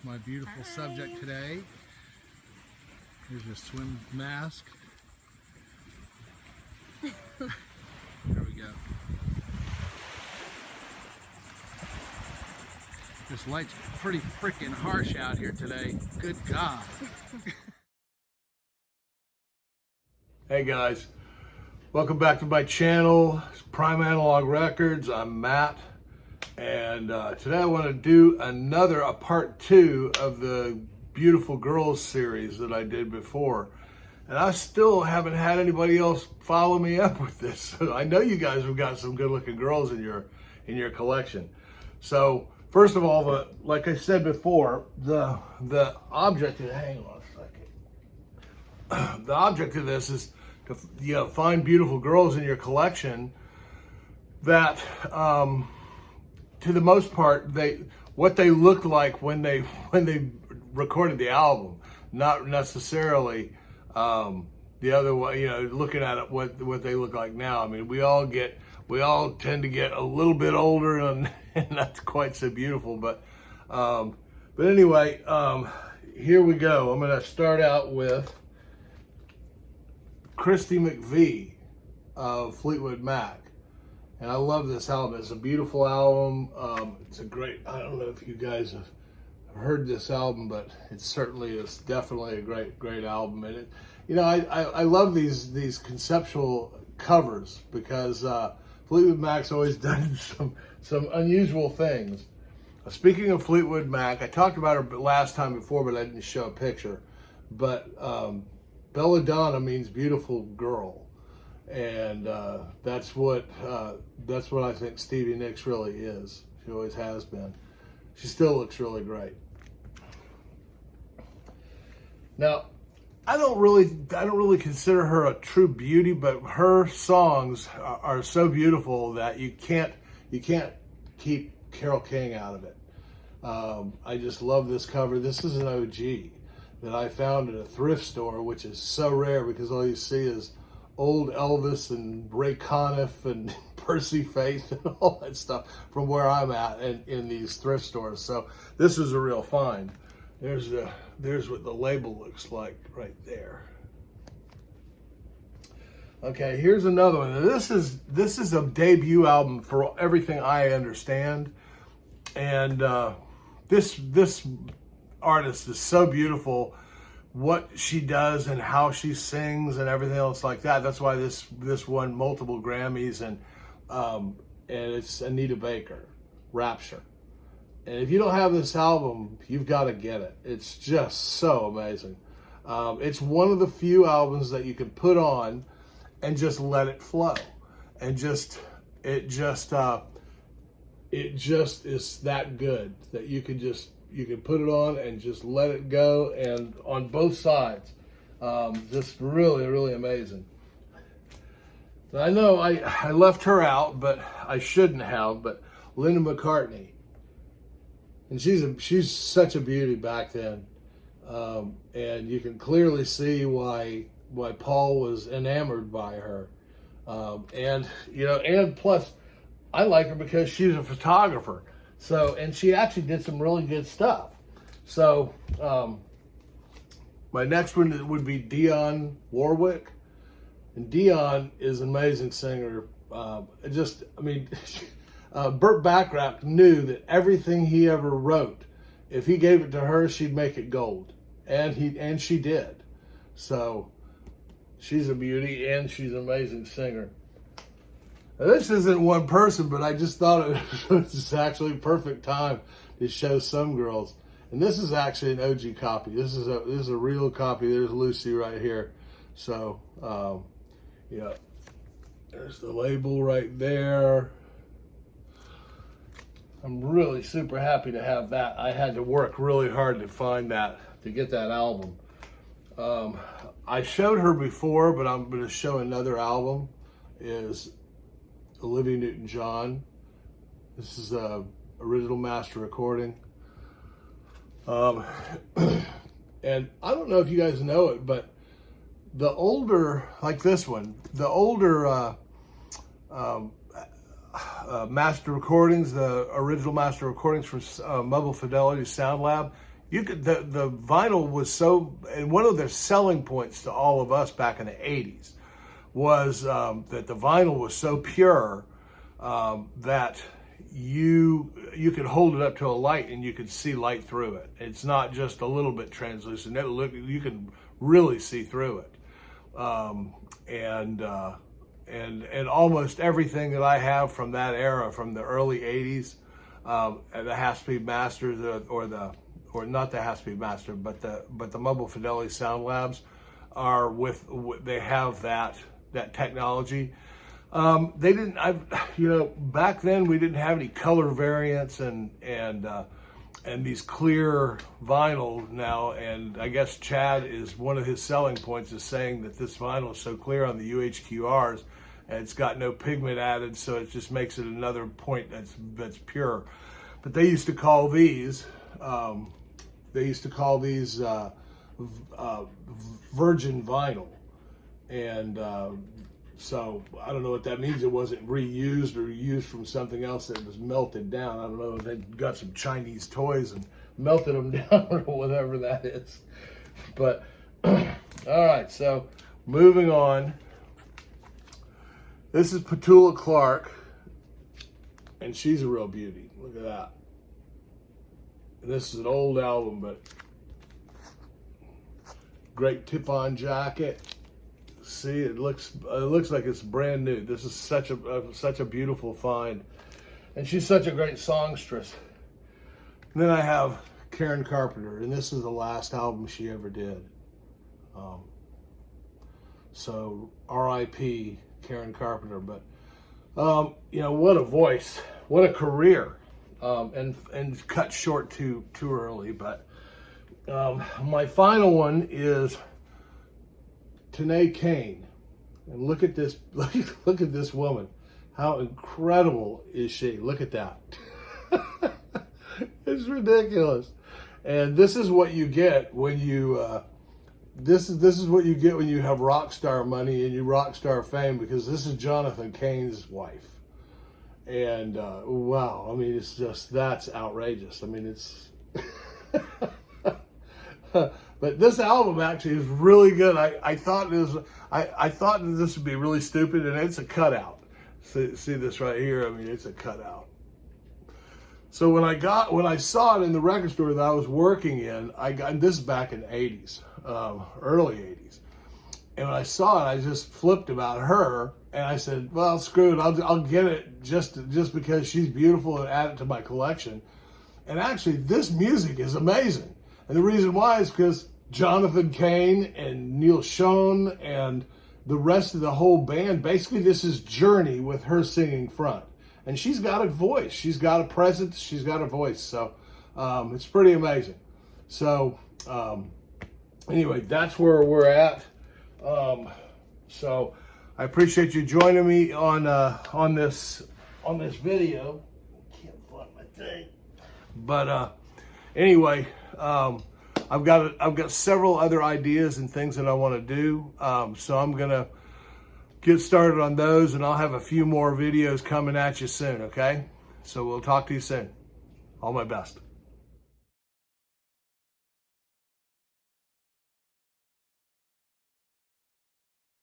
my beautiful subject today. Here's your swim mask. There we go. This light's pretty freaking harsh out here today. Good God. Hey guys, welcome back to my channel, Prime Analog Records. I'm Matt, and today I want to do a part 2 of the Beautiful Girls series that I did before. And I still haven't had anybody else follow me up with this. So I know you guys have got some good looking girls in your collection. So first of all, like I said before, the object, hang on a second. The object of this is to find beautiful girls in your collection that, to the most part, what they looked like when they recorded the album, not necessarily the other way. Looking at it, what they look like now. I mean, we all tend to get a little bit older, and not quite so beautiful. But anyway, here we go. I'm going to start out with Christy McVie of Fleetwood Mac. And I love this album. It's a beautiful album. It's a great, I don't know if you guys have heard this album, but it certainly is definitely a great album. And I love these conceptual covers because Fleetwood Mac's always done some unusual things. Speaking of Fleetwood Mac, I talked about her last time before, but I didn't show a picture. But Belladonna means beautiful girl, and that's what I think Stevie Nicks really is. She always has been. She still looks really great. Now, I don't really consider her a true beauty, but her songs are so beautiful that you can't keep Carole King out of it. I just love this cover. This is an OG that I found at a thrift store, which is so rare because all you see is old Elvis and Ray Conniff and Percy Faith and all that stuff from where I'm at in these thrift stores. So this is a real find. There's what the label looks like right there. Okay, here's another one. This is a debut album for everything I understand, and this artist is so beautiful. What she does and how she sings and everything else like that. That's why this won multiple Grammys, and it's Anita Baker, Rapture. And if you don't have this album, you've got to get it. It's just so amazing. It's one of the few albums that you can put on and just let it flow, and it just is that good that you can put it on and just let it go, and on both sides, just really amazing. Now, I know I left her out, but I shouldn't have. But Linda McCartney, and she's such a beauty back then, and you can clearly see why Paul was enamored by her, and plus I like her because she's a photographer. So, and she actually did some really good stuff. So, my next one would be Dionne Warwick. And Dionne is an amazing singer. Burt Bacharach knew that everything he ever wrote, if he gave it to her, she'd make it gold. And she did. So, she's a beauty, and she's an amazing singer. Now, this isn't one person, but I just thought it was actually a perfect time to show some girls. And this is actually an OG copy. This is a real copy. There's Lucy right here. So, there's the label right there. I'm really super happy to have that. I had to work really hard to find that, to get that album. I showed her before, but I'm going to show another album. Is Olivia Newton-John. This is a original master recording. And I don't know if you guys know it, but the older, like this one, the older master recordings, the original master recordings from Mobile Fidelity Sound Lab, the vinyl was so, and one of the selling points to all of us back in the 80s was that the vinyl was so pure that you could hold it up to a light and you could see light through it. It's not just a little bit translucent. You can really see through it. And almost everything that I have from that era, from the early 80s, the Half-Speed Masters or not the Half-Speed Master, but the Mobile Fidelity Sound Labs are they have that technology. They didn't, back then we didn't have any color variants and these clear vinyl now, and I guess Chad is one of his selling points is saying that this vinyl is so clear on the UHQRs and it's got no pigment added, so it just makes it another point that's pure. But they used to call these virgin vinyl, and so I don't know what that means. It wasn't reused or used from something else that was melted down. I don't know if they got some Chinese toys and melted them down or whatever that is. But all right, so moving on. This is Petula Clark, and she's a real beauty. Look at that. And this is an old album, but great tip-on jacket. See, it looks like it's brand new. This is such a beautiful find, and she's such a great songstress. And then I have Karen Carpenter, and this is the last album she ever did. So R.I.P. Karen Carpenter. But what a voice, what a career, and cut short too early. But my final one is Tanae Kane, and look at this. Look at this woman. How incredible is she? Look at that. It's ridiculous. And this is what you get when you. This is what you get when you have rock star money and you rock star fame, because this is Jonathan Cain's wife. And wow, I mean, it's just, that's outrageous. I mean, it's. But this album actually is really good. I thought that this would be really stupid, and it's a cutout. See this right here? I mean, it's a cutout. So when I saw it in the record store that I was working in, and this is back in the 80s, early 80s. And when I saw it, I just flipped about her, and I said, well, screw it, I'll get it just because she's beautiful and add it to my collection. And actually, this music is amazing. And the reason why is because Jonathan Cain and Neil Schon and the rest of the whole band, basically this is Journey with her singing front. And she's got a voice, she's got a presence, she's got a voice. So it's pretty amazing. So anyway, that's where we're at. So I appreciate you joining me on this video. Can't find my thing. But anyway, I've got several other ideas and things that I want to do. So I'm gonna get started on those, and I'll have a few more videos coming at you soon. Okay, so we'll talk to you soon. All my best.